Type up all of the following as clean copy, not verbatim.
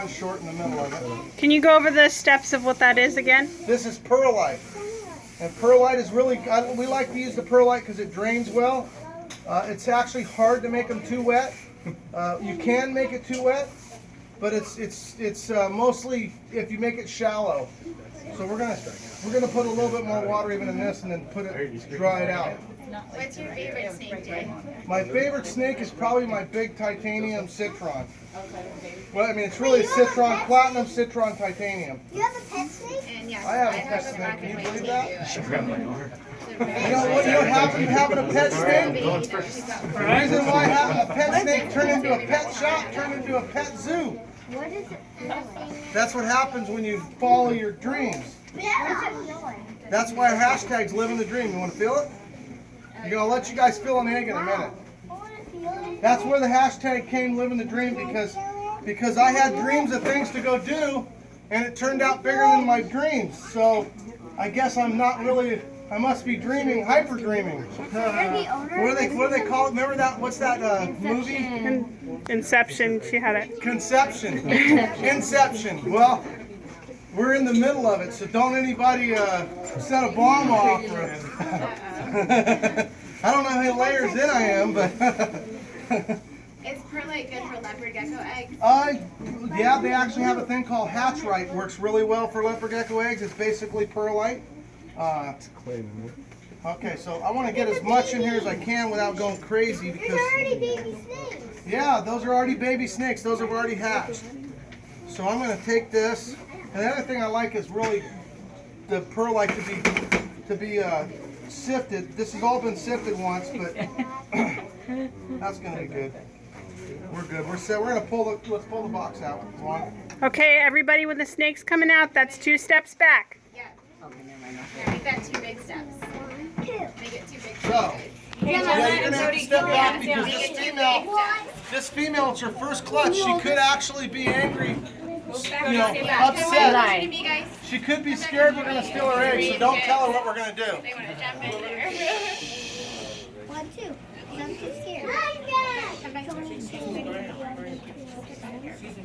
run short in the middle of it. Can you go over the steps of what that is again? This is perlite. And perlite is really, we like to use the perlite because it drains well. It's actually hard to make them too wet. You can make it too wet, but it's mostly if you make it shallow. So we're gonna put a little bit more water even in this and then dry it out. What's your favorite snake, Jay? My favorite snake is probably my big titanium citron. Well, I mean, it's really citron, platinum citron titanium. You have a pet snake? And yes, I have a pet snake. Can you believe that? You know what? You know having a pet snake? The reason why having a pet snake turned into a pet shop, turned into a pet zoo. What is it? That's what happens when you follow your dreams. That's why hashtags live in the dream. You want to feel it? I'm gonna let you guys feel an egg in a minute. That's where the hashtag came, live in the dream, because I had dreams of things to go do, and it turned out bigger than my dreams. So I guess I'm not really. I must be dreaming, hyper dreaming. What do they call it? Remember that? What's that movie? Inception. She had it. Conception. Inception. Well, we're in the middle of it, so don't anybody set a bomb off. I don't know how many layers in I am, but. Is perlite good for leopard gecko eggs? Yeah, they actually have a thing called hatch-right. Works really well for leopard gecko eggs. It's basically perlite. Okay, so I want to get as much in here as I can without going crazy because. There's already baby snakes. Yeah, those are already baby snakes. Those have already hatched. So I'm going to take this, and the other thing I like is really the perlite to be sifted. This has all been sifted once, but that's going to be good. We're good. We're set. We're going to let's pull the box out. Come on. Okay, everybody, when the snake's coming out, that's 2 steps back. Yeah. Yeah, make that 2 big steps. Make it 2 big steps. So, yeah, you're gonna have to step back because this female, it's her first clutch. She could actually be angry, upset. She could be scared we're gonna steal her eggs, so don't tell her what we're gonna do. They want to jump in there. 1, 2. I'm too scared. Come back here.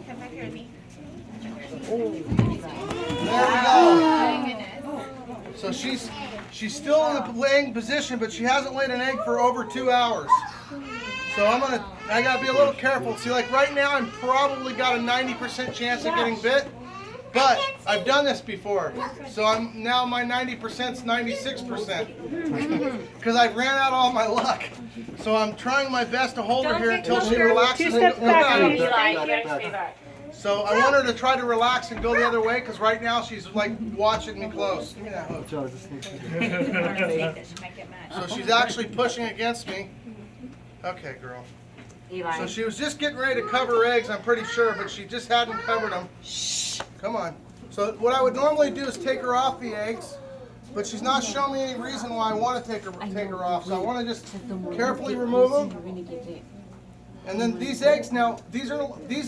Come back here with me. There we go. So she's still in the laying position, but she hasn't laid an egg for over 2 hours. So I gotta be a little careful. See, like right now, I'm probably got a 90% chance of getting bit, but I've done this before. So now my 90%'s 96% because I've ran out all my luck. So I'm trying my best to hold her here until she relaxes. 2 steps back, please. So I want her to try to relax and go the other way because right now she's like watching me close. Give me that hook. So she's actually pushing against me. Okay, girl. So she was just getting ready to cover her eggs, I'm pretty sure, but she just hadn't covered them. Shh. Come on. So what I would normally do is take her off the eggs, but she's not showing me any reason why I want to take her off. So I want to just carefully remove them. And then these eggs now, these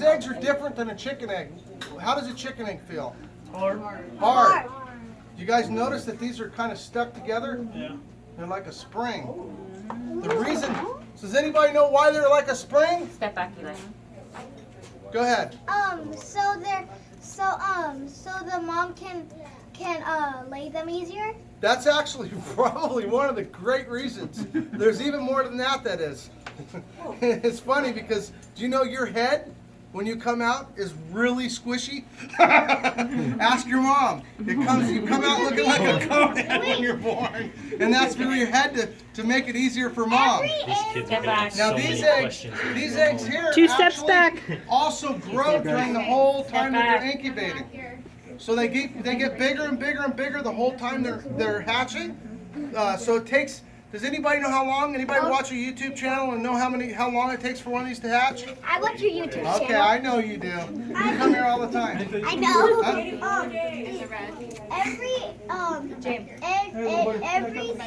eggs are different than a chicken egg. How does a chicken egg feel? Hard. You guys notice that these are kind of stuck together? Yeah. They're like a spring. The reason, does anybody know why they're like a spring? Step back, Eli. Go ahead. So the mom can lay them easier? That's actually probably one of the great reasons. There's even more than that is. It's funny because do you know your head when you come out is really squishy? Ask your mom. You come out looking like a cone head when you're born. And that's for your head to make it easier for mom. Now these eggs here 2 steps back. also grow during the whole time that they're incubating. So they get bigger and bigger and bigger the whole time they're hatching. So it takes. Does anybody know how long? Anybody watch a YouTube channel and know how long it takes for one of these to hatch? I watch your YouTube channel. Okay, I know you do. You come here all the time. I know. Everything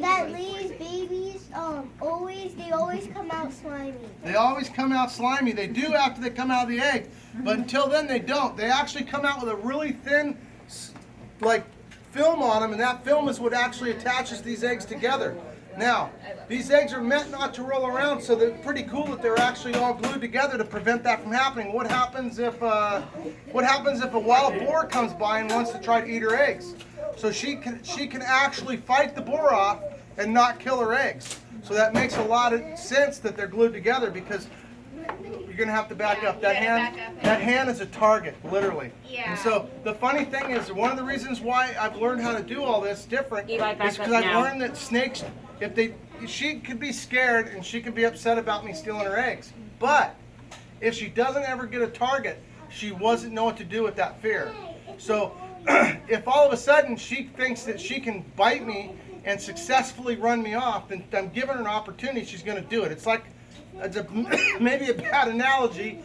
that lays babies, they always come out slimy. They always come out slimy. They do after they come out of the egg, but until then they don't. They actually come out with a really thin, like, film on them, and that film is what actually attaches these eggs together. Now, these eggs are meant not to roll around, so they're pretty cool that they're actually all glued together to prevent that from happening. What happens if a wild boar comes by and wants to try to eat her eggs? So she can actually fight the boar off and not kill her eggs. So that makes a lot of sense that they're glued together, because you're gonna have to back up. That hand is a target, literally. Yeah. And so the funny thing is, one of the reasons why I've learned how to do all this different is because I've learned that snakes, she could be scared and she could be upset about me stealing her eggs. But if she doesn't ever get a target, she doesn't know what to do with that fear. So if all of a sudden she thinks that she can bite me and successfully run me off, then I'm giving her an opportunity, she's gonna do it. It's like, maybe a bad analogy,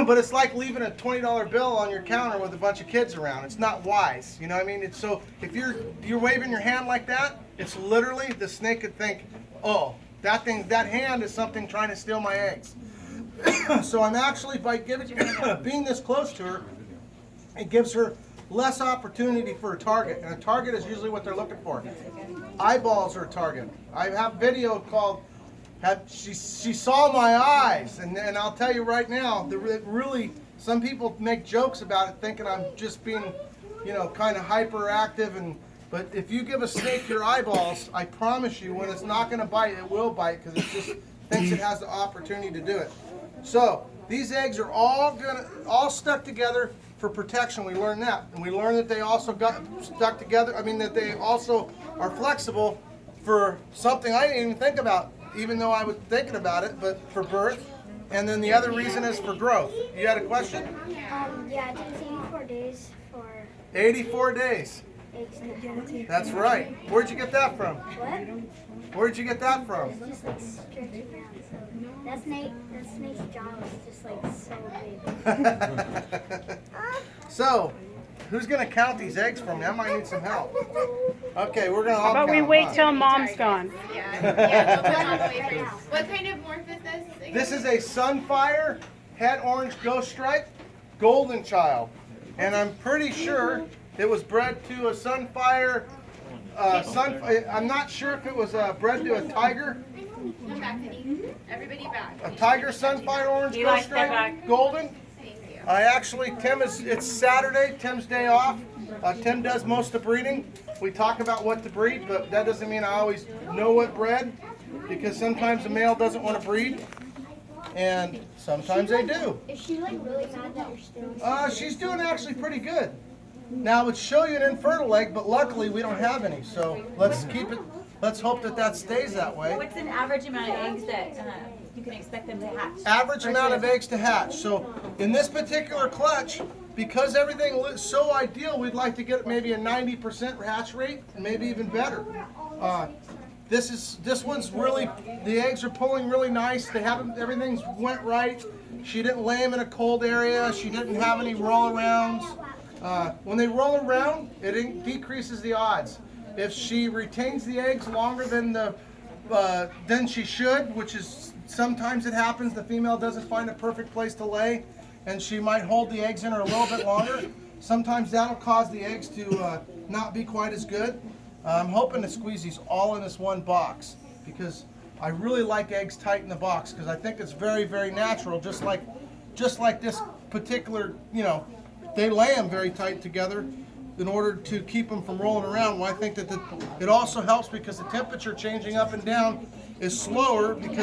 but it's like leaving a $20 bill on your counter with a bunch of kids around. It's not wise, you know what I mean? It's so if you're waving your hand like that, it's literally the snake could think, oh, that hand is something trying to steal my eggs. So I'm actually, by being this close to her, it gives her less opportunity for a target, and a target is usually what they're looking for. Eyeballs are a target. I have video called she saw my eyes, and I'll tell you right now, really, some people make jokes about it thinking I'm just being, kind of hyperactive, but if you give a snake your eyeballs, I promise you, when it's not going to bite, it will bite, because it just thinks it has the opportunity to do it. So these eggs are all stuck together for protection. We learned that, and we learned that they also got stuck together. That they also are flexible for something I didn't even think about, even though I was thinking about it, but for birth. And then the other reason is for growth. You had a question? Yeah, it takes 84 days for 84 days. eggs to hatch. That's right. Where'd you get that from? What? Where'd you get that from? It's just like stretching around. So that snake's jaw was just like so big. So, who's gonna count these eggs for me? I might need some help. Okay, we're gonna all How about we count, wait huh? till mom's gone? Yeah, they'll come all the way through. What kind of morph is this? This is a Sunfire, head orange ghost stripe, golden child. And I'm pretty sure it was bred to a Sunfire, I'm not sure if it was bred to a tiger. Come back, honey. Everybody back. A tiger Sunfire orange ghost stripe, golden. Thank you. It's Saturday, Tim's day off. Tim does most of the breeding. We talk about what to breed, but that doesn't mean I always know what bred, because sometimes the male doesn't want to breed, and sometimes they do. Is she like really mad that you're still? She's doing actually pretty good. Now, it would show you an infertile egg, but luckily we don't have any, so let's keep it. Let's hope that stays that way. What's an average amount of eggs that you can expect them to hatch? Average amount of eggs to hatch. So in this particular clutch, because everything is so ideal, we'd like to get maybe a 90% hatch rate, maybe even better. This one's really, the eggs are pulling really nice. Everything's went right. She didn't lay them in a cold area. She didn't have any roll arounds. When they roll around, it decreases the odds. If she retains the eggs longer than she should, which is sometimes it happens, the female doesn't find a perfect place to lay, and she might hold the eggs in her a little bit longer. Sometimes that'll cause the eggs to not be quite as good. I'm hoping to squeeze these all in this one box, because I really like eggs tight in the box, because I think it's very, very natural, just like this particular, they lay them very tight together in order to keep them from rolling around. Well, I think that it also helps because the temperature changing up and down is slower, because